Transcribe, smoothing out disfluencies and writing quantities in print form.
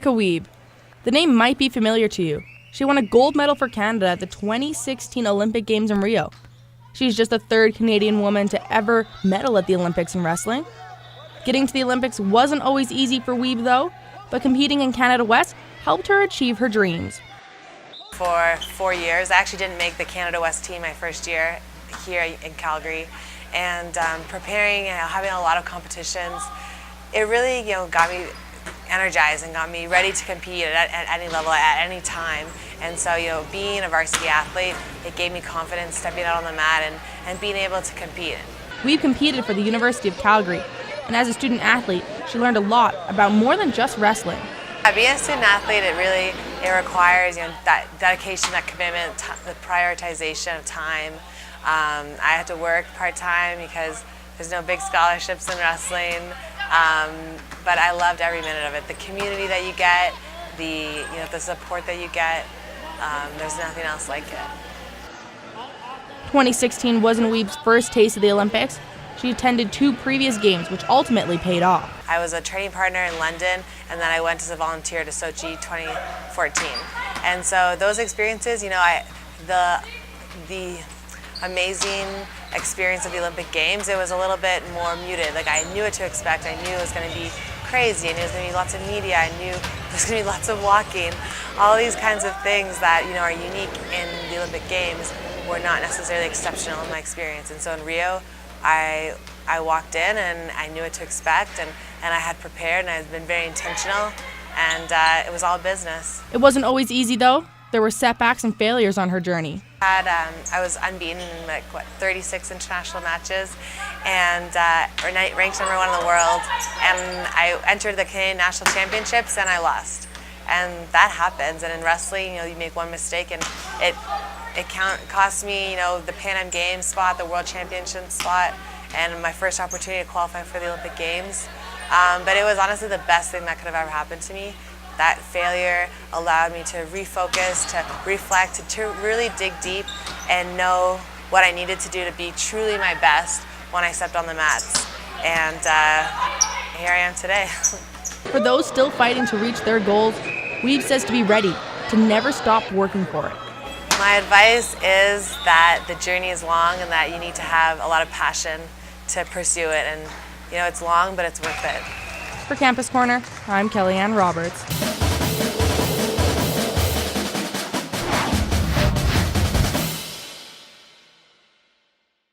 Erica Wiebe. The name might be familiar to you. She won a gold medal for Canada at the 2016 Olympic Games in Rio. She's just the third Canadian woman to ever medal at the Olympics in wrestling. Getting to the Olympics wasn't always easy for Wiebe, though, but competing in Canada West helped her achieve her dreams. For 4 years, I actually didn't make the Canada West team my first year here in Calgary, and preparing and having a lot of competitions, it really got me energized and got me ready to compete at any level, at any time. And so being a varsity athlete, it gave me confidence stepping out on the mat and being able to compete. Wiebe competed for the University of Calgary, and as a student athlete, she learned a lot about more than just wrestling. Being a student athlete, it requires that dedication, that commitment, the prioritization of time. I had to work part-time because there's no big scholarships in wrestling, but I loved every minute of it. The community that you get, the support that you get, there's nothing else like it. 2016 wasn't Wiebe's first taste of the Olympics. She attended 2 previous games, which ultimately paid off. I was a training partner in London, and then I went as a volunteer to Sochi 2014. And so those experiences, the amazing experience of the Olympic Games, it was a little bit more muted. Like, I knew what to expect. I knew it was going to be crazy. I knew there was going to be lots of media. I knew there was going to be lots of walking. All these kinds of things that are unique in the Olympic Games were not necessarily exceptional in my experience. And so in Rio, I walked in and I knew what to expect, and I had prepared, and I had been very intentional, and it was all business. It wasn't always easy, though. There were setbacks and failures on her journey. I was unbeaten in 36 international matches, and ranked #1 in the world, and I entered the Canadian National Championships and I lost. And that happens, and in wrestling, you make one mistake and it cost me, the Pan Am Games spot, the World Championship spot, and my first opportunity to qualify for the Olympic Games. But it was honestly the best thing that could have ever happened to me. That failure allowed me to refocus, to reflect, to really dig deep and know what I needed to do to be truly my best when I stepped on the mats. And here I am today. For those still fighting to reach their goals, Wiebe says to be ready, to never stop working for it. My advice is that the journey is long and that you need to have a lot of passion to pursue it. And it's long, but it's worth it. For Campus Corner, I'm Kellyanne Roberts.